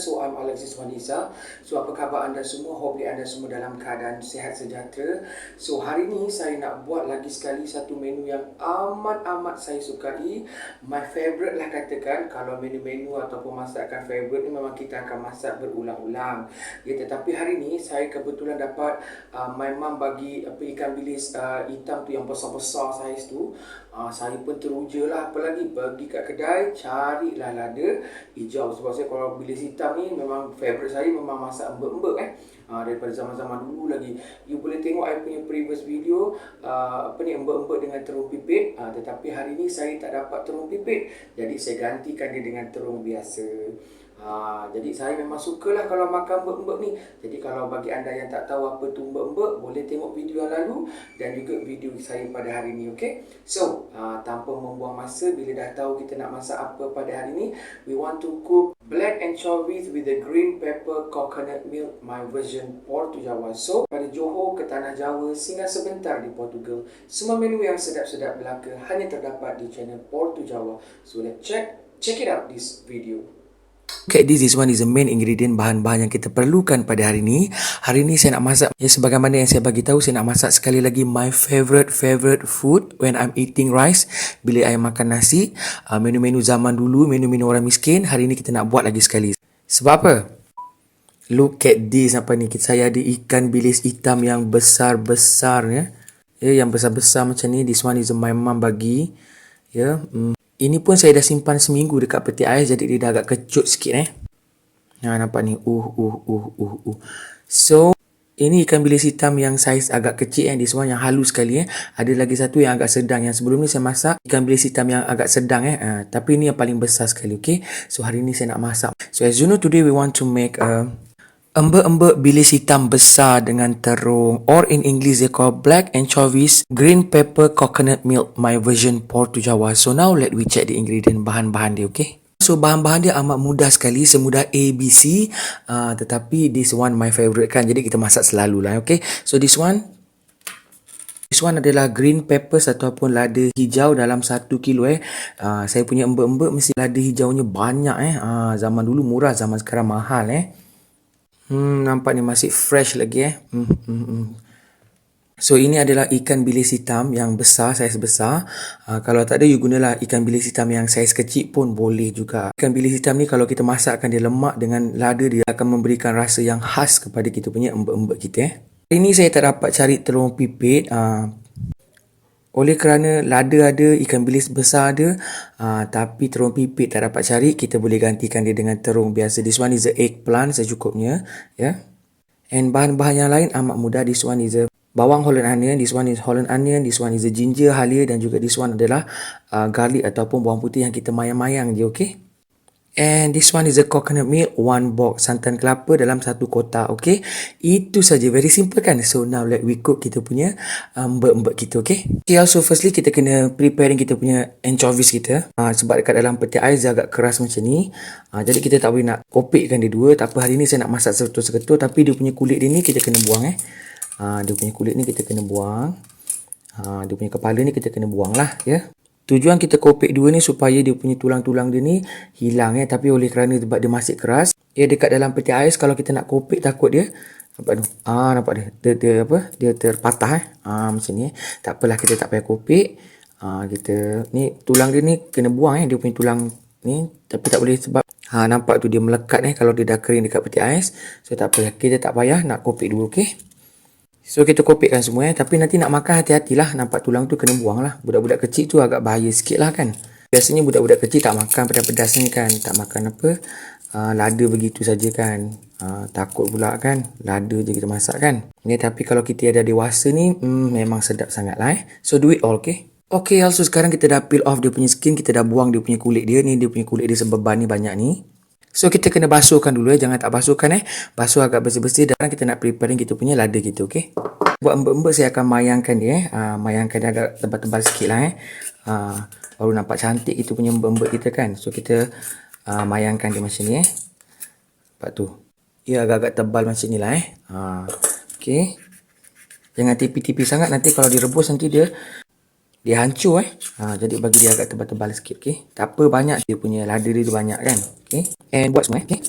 So I'm Alexis Wanisa. So apa khabar anda semua? Hopefully anda semua dalam keadaan sihat sejahtera. So hari ni saya nak buat lagi sekali satu menu yang amat saya sukai. My favourite lah katakan. Kalau menu-menu ataupun masakan favourite ni memang kita akan masak berulang-ulang. Ya, tetapi hari ni saya kebetulan dapat my mum bagi ikan bilis hitam tu yang besar-besar saiz tu. Saya pun teruja lah, apalagi pergi kat kedai carilah lada hijau. Sebab saya kalau bilis hitam ni memang favourite saya, memang masak embek-embek daripada zaman-zaman dulu lagi. You boleh tengok I punya previous video embek-embek dengan terung pipit. Tetapi hari ni saya tak dapat terung pipit, jadi saya gantikan dia dengan terung biasa. Jadi saya memang sukalah kalau makan embek-embek ni. Jadi kalau bagi anda yang tak tahu apa tu embek-embek, boleh tengok video yang lalu dan juga video saya pada hari ni, okay? So, tanpa membuang masa, bila dah tahu kita nak masak apa pada hari ni, we want to cook black anchovies with the green pepper coconut milk, my version Portu Jawa. So, pada Johor ke Tanah Jawa, singgah sebentar di Portugal. Semua menu yang sedap-sedap belaka hanya terdapat di channel Portu Jawa. So, let's check it out this video. Okay, this one is the main ingredient, bahan-bahan yang kita perlukan pada hari ni. Hari ni saya nak masak, ya, sebagaimana yang saya bagi tahu, saya nak masak sekali lagi my favorite food when I'm eating rice. Bila saya makan nasi, menu-menu zaman dulu, menu-menu orang miskin, hari ni kita nak buat lagi sekali. Sebab apa? Look at this, apa ni? Saya ada ikan bilis hitam yang besar-besar, ya. Ya, yang besar-besar macam ni. This one is my mum bagi. Ya, ini pun saya dah simpan seminggu dekat peti ais, jadi dia dah agak kecut sikit nampak ni. So ini ikan bilis hitam yang saiz agak kecil this one yang halus sekali Ada lagi satu yang agak sedang, yang sebelum ni saya masak ikan bilis hitam yang agak sedang tapi ini yang paling besar sekali. Okay, so hari ni saya nak masak. So as you know, today we want to make embek-embek bilis hitam besar dengan terung, or in English they call black anchovies, green pepper coconut milk, my version Portu Jawa. So now let we check the ingredient, bahan-bahan dia, okay? So bahan-bahan dia amat mudah sekali, semudah ABC, tetapi this one my favorite kan, jadi kita masak selalu lah, okay? So this one adalah green peppers ataupun lada hijau dalam 1 kilo Saya punya embek-embek mesti lada hijaunya banyak zaman dulu murah, zaman sekarang mahal nampak ni masih fresh lagi So ini adalah ikan bilis hitam yang besar, saiz besar. Kalau tak ada, you gunalah ikan bilis hitam yang saiz kecil pun boleh juga. Ikan bilis hitam ni kalau kita masakkan dia lemak dengan lada, dia akan memberikan rasa yang khas kepada kita punya embek-embek kita Hari ni saya tak dapat cari terung pipit oleh kerana lada ada, ikan bilis besar ada, tapi terung pipit tak dapat cari, kita boleh gantikan dia dengan terung biasa. This one is the eggplant secukupnya, And bahan-bahan yang lain amat mudah. This one is the bawang Holland onion, this one is Holland onion, this one is the ginger halia, dan juga this one adalah garlic ataupun bawang putih yang kita mayang-mayang je, okay? And this one is the coconut milk, 1 box, santan kelapa dalam 1 kotak, okay? Itu saja, very simple kan? So now let we cook kita punya embek-embek kita, okay? Okay, also firstly kita kena preparing kita punya anchovies kita. Sebab dekat dalam peti ais dia agak keras macam ni. Jadi kita tak boleh nak kopikkan dia dua. Tak apa, hari ni saya nak masak seketul-seketul, tapi dia punya kulit dia ni kita kena buang dia punya kulit ni kita kena buang. Dia punya kepala ni kita kena buang lah, ya. Tujuan kita kopik dua ni supaya dia punya tulang-tulang dia ni hilang tapi oleh kerana sebab dia masih keras, dekat dalam peti ais, kalau kita nak kopik takut dia nampak tu. Nampak dia terpatah macam ni. Tak apalah, kita tak payah kopik. Kita ni tulang dia ni kena buang dia punya tulang ni, tapi tak boleh sebab nampak tu dia melekat kalau dia dah kering dekat peti ais. So tak apa, kita tak payah nak kopik dulu, okey. So kita kopikkan semua tapi nanti nak makan hati-hatilah, nampak tulang tu kena buang lah. Budak-budak kecil tu agak bahaya sikit lah kan. Biasanya budak-budak kecil tak makan pedas-pedas ni kan, tak makan lada begitu saja kan. Takut pula kan, lada je kita masak kan. Tapi kalau kita ada dewasa ni memang sedap sangat lah So do it all, okay? Okay, also sekarang kita dah peel off dia punya skin, kita dah buang dia punya kulit dia ni. Dia punya kulit dia sebeban ni banyak ni. So kita kena basuhkan dulu jangan tak basuhkan Basuh agak bersih-bersih, dan kita nak preparing kita punya lada kita, okay? Buat embek-embek saya akan mayangkan dia mayangkan dia agak tebal-tebal sikit lah baru nampak cantik kita punya embek-embek kita kan. So kita mayangkan dia macam ni nampak tu. Ia agak-agak tebal macam ni lah okay. Jangan tipis-tipis sangat, nanti kalau direbus nanti dia hancur jadi bagi dia agak tebal-tebal sikit, okey. Tak apa banyak dia punya lada dia tu banyak kan, okey. And buat semua, okey.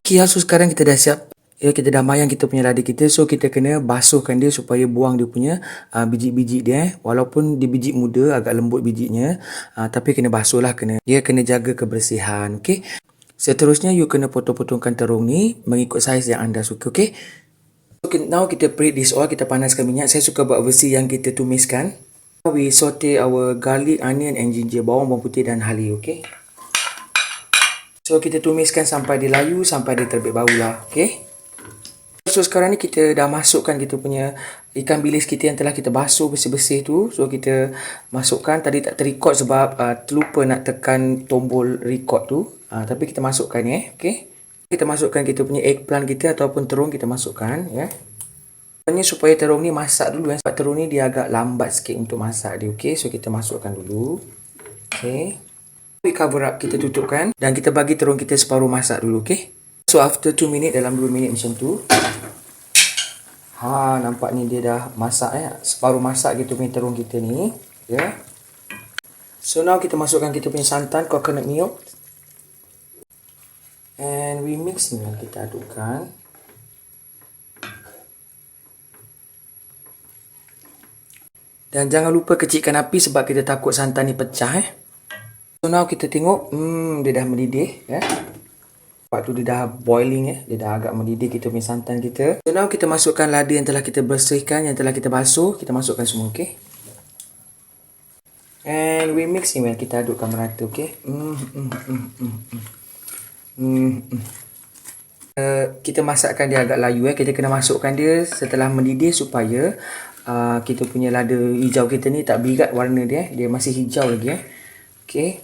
Okay, so sekarang kita dah siap. Ya, kita dah mayang kita punya lada kita. So, kita kena basuhkan dia supaya buang dia punya biji-biji dia. Walaupun dia biji muda, agak lembut bijinya. Tapi kena basuh lah. Dia kena jaga kebersihan. Okay. Seterusnya, you kena potong-potongkan terung ni mengikut saiz yang anda suka. Okay. Okay, now kita preheat this oil. Kita panaskan minyak. Saya suka buat versi yang kita tumiskan. We saute our garlic, onion and ginger. Bawang putih dan halia. Okay. So, kita tumiskan sampai dia layu, sampai dia terbit bau lah. Okay. So, sekarang ni kita dah masukkan kita punya ikan bilis kita yang telah kita basuh bersih-bersih tu. So, kita masukkan. Tadi tak terrecord sebab terlupa nak tekan tombol record tu. Tapi kita masukkan ya. Okay. Kita masukkan kita punya eggplant kita ataupun terung kita masukkan ya. Supaya terung ni masak dulu ya. Sebab terung ni dia agak lambat sikit untuk masak dia. Okay. So, kita masukkan dulu. Okay. We cover up, kita tutupkan dan kita bagi terung kita separuh masak dulu, okay? So after 2 minit, dalam 2 minit macam tu. Nampak ni dia dah masak ya. Separuh masak kita punya terung kita ni, ya. So now kita masukkan kita punya santan coconut milk. And we mix ni, kita adukkan. Dan jangan lupa kecilkan api sebab kita takut santan ni pecah So now kita tengok, dia dah mendidih ya. Lepas tu dia dah boiling ya. Dia dah agak mendidih kita punya santan kita. So now kita masukkan lada yang telah kita bersihkan, yang telah kita basuh. Kita masukkan semua, okay. And we mix ni, kita adukkan merata, okay. Kita masakkan dia agak layu ya. Kita kena masukkan dia setelah mendidih supaya kita punya lada hijau kita ni tak birat warna dia. Dia masih hijau lagi ya. Okay.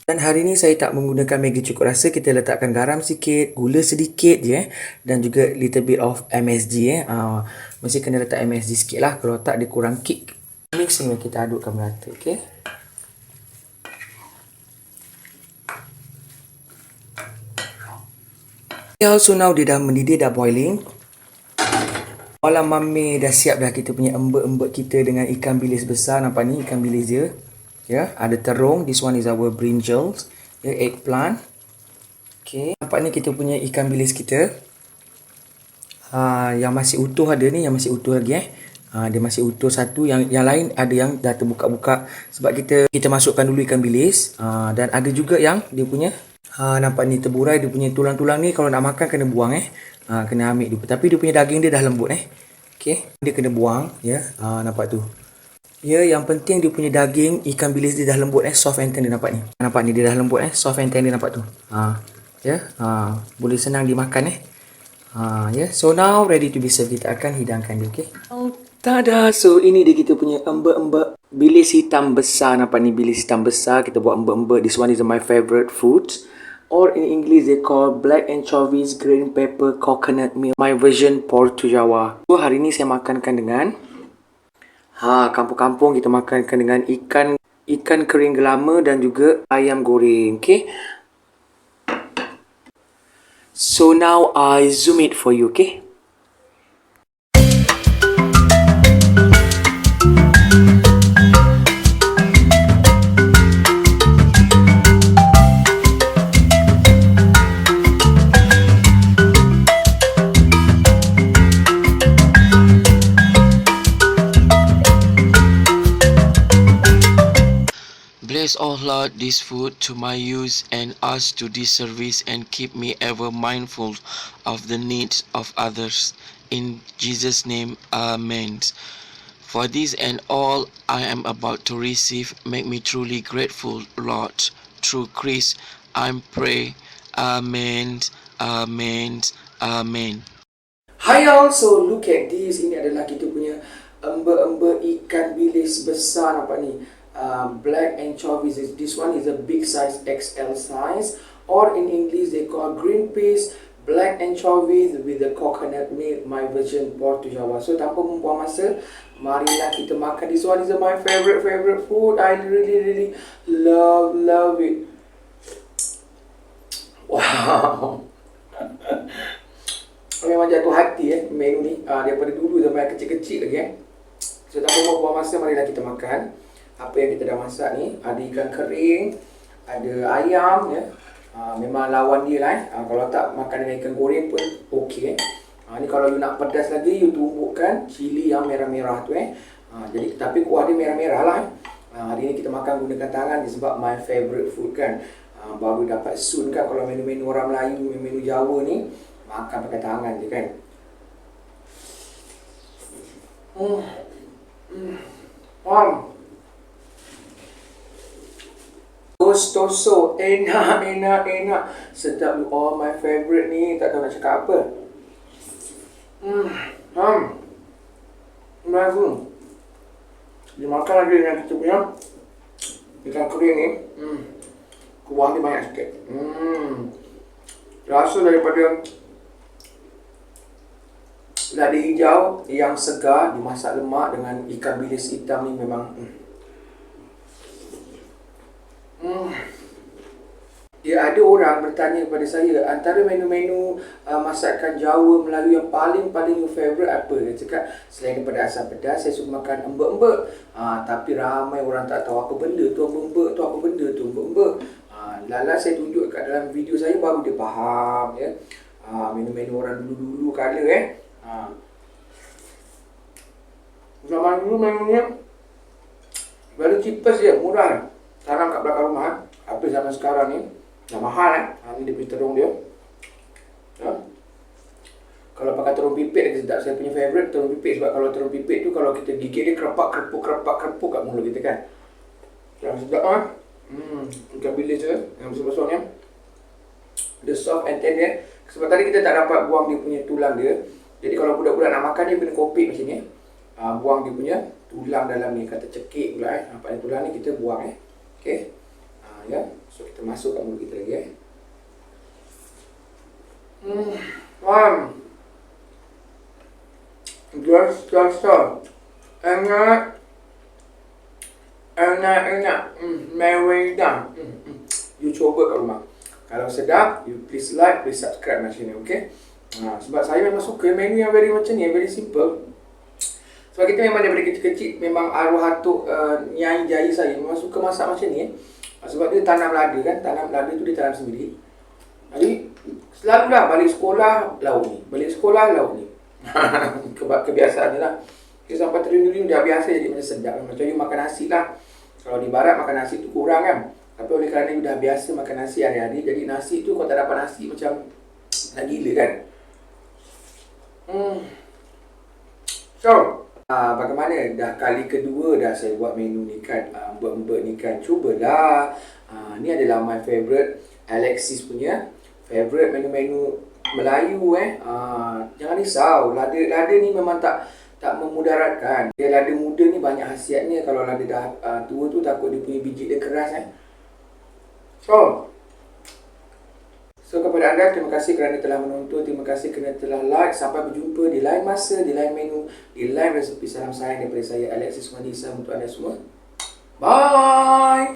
Dan hari ni saya tak menggunakan Maggi cukup rasa. Kita letakkan garam sikit, gula sedikit je dan juga little bit of MSG mesti kena letak MSG sikit lah. Kalau tak dia kurang kick. Mix ni kita adukkan merata, okay. So now dia dah mendidih, dah boiling. Olah mami dah siap dah kita punya embek-embek kita dengan ikan bilis besar. Nampak ni ikan bilis dia. Ya, ada terung. This one is our brinjals. Ya, eggplant. Okay. Nampak ni kita punya ikan bilis kita. Yang masih utuh ada ni, yang masih utuh lagi dia masih utuh satu. Yang lain ada yang dah terbuka-buka sebab kita masukkan dulu ikan bilis. Dan ada juga yang dia punya nampak ni terburai, dia punya tulang-tulang ni kalau nak makan kena buang kena ambil dulu. Tapi dia punya daging dia dah lembut Okay. Dia kena buang ya. Nampak tu. Ya, yang penting dia punya daging ikan bilis dia dah lembut soft and tender. Nampak ni. Nampak ni dia dah lembut soft and tender, nampak tu. Ya. Boleh senang dimakan ya. So now ready to be served. Kita akan hidangkan dia, okay. Tada. So ini dia kita punya embek-embek bilis hitam besar. Nampak ni bilis hitam besar. Kita buat embek-embek. This one is my favorite food. Or in English they call black anchovies, green pepper, coconut milk. My version Portu Jawa. So hari ni saya makankan dengan kampung-kampung kita makankan dengan ikan kering gelama dan juga ayam goreng, okay. So now I zoom it for you, okay. Bless, O Lord, this food to my use and us to this service, and keep me ever mindful of the needs of others. In Jesus' name, Amen. For this and all I am about to receive, make me truly grateful, Lord. Through Christ, I pray. Amen. Amen. Amen. Hi all, so look at this. Ini adalah kita punya embek-embek ikan bilis besar. Nampak ni. Black anchovies. This one is a big size, XL size, or in English they call green peas, black anchovies with the coconut milk. My version Portu Jawa. So tanpa membuang masa, marilah kita makan. This one is my favorite food. I really love it. Wow. Memang jatuh hati menu ni. Daripada dulu sampai kecil-kecil lagi So tanpa membuang masa, marilah kita makan. Apa yang kita dah masak ni, ada ikan kering, ada ayam ya. Memang lawan dia lah. Kalau tak makan dengan ikan goreng pun okey. Ni kalau you nak pedas lagi, you tumbukkan cili yang merah-merah tu Jadi tapi kuah dia merah-merah lah. Hari ni kita makan gunakan tangan sebab my favourite food kan. Baru dapat soon kan kalau menu-menu orang Melayu, menu Jawa ni makan pakai tangan je kan. Tosto, enak. Sedap, oh my favourite ni, tak tahu nak cakap apa. Dia makan lagi dengan kita punya ikan kering ni. Kuah ni banyak sikit. Rasa daripada lada hijau yang segar dimasak lemak dengan ikan bilis hitam ni memang Ya, ada orang bertanya kepada saya, antara menu-menu masakan Jawa Melayu yang paling you favourite apa? Dia cakap, selain daripada asam pedas, saya suka makan embek-embek. Tapi ramai orang tak tahu apa benda tu embek-embek tu, apa benda tu embek-embek. Lala saya tunjuk kat dalam video saya baru dia faham ya. Menu-menu orang dulu-dulu kala Zaman dulu menunya very cheapest je, murah. Tanam kat belakang rumah. Apa zaman sekarang ni dah mahal Ni dia punya terung dia. Kalau pakai terung pipit sedap. Saya punya favourite terung pipit. Sebab kalau terung pipit tu kalau kita gigit dia kerepak kat mulut kita kan. Yang sedap ikan bilis je yang besar-besar ni. The soft and tender. Sebab tadi kita tak dapat buang dia punya tulang dia. Jadi kalau budak-budak nak makan dia kena kopik macam ni. Buang dia punya tulang dalam ni. Kata cekik pula Nampak tulang ni kita buang Okay. Ya. So kita masuk kat mulut kita lagi Just enak. Mewah. You coba kat rumah. Kalau sedap, you please like, please subscribe macam ni, okay? Sebab saya memang suka menu yang very macam ni, very simple. Sebab kita memang daripada kecil-kecil, memang arwah atuk Nyai Jai saya memang suka masak macam ni Sebab dia tanam lada kan, tanam lada tu dia tanam sendiri. Jadi, selalulah balik sekolah, lauk ni. Balik sekolah, lauk ni. Kebiasaan dia lah. Okay, sampai terlindung dah biasa jadi macam sedap. Macam you makan nasi lah. Kalau di barat makan nasi tu kurang kan. Tapi oleh kerana you dah biasa makan nasi hari-hari, jadi nasi tu kalau tak dapat nasi macam nak gila kan. So, bagaimana? Dah kali kedua dah saya buat menu ni kan. Embek-embek ni kan. Cubalah. Ni adalah my favourite. Alexis punya favourite menu-menu Melayu Jangan risau. Lada ni memang tak memudaratkan. Dia lada muda ni banyak khasiatnya. Kalau lada dah tua tu takut dia punya biji dia keras So kepada anda, terima kasih kerana telah menonton. Terima kasih kerana telah like. Sampai berjumpa di lain masa, di lain menu, di lain resepi. Salam sayang daripada saya, Alexis Wanisa, untuk anda semua. Bye.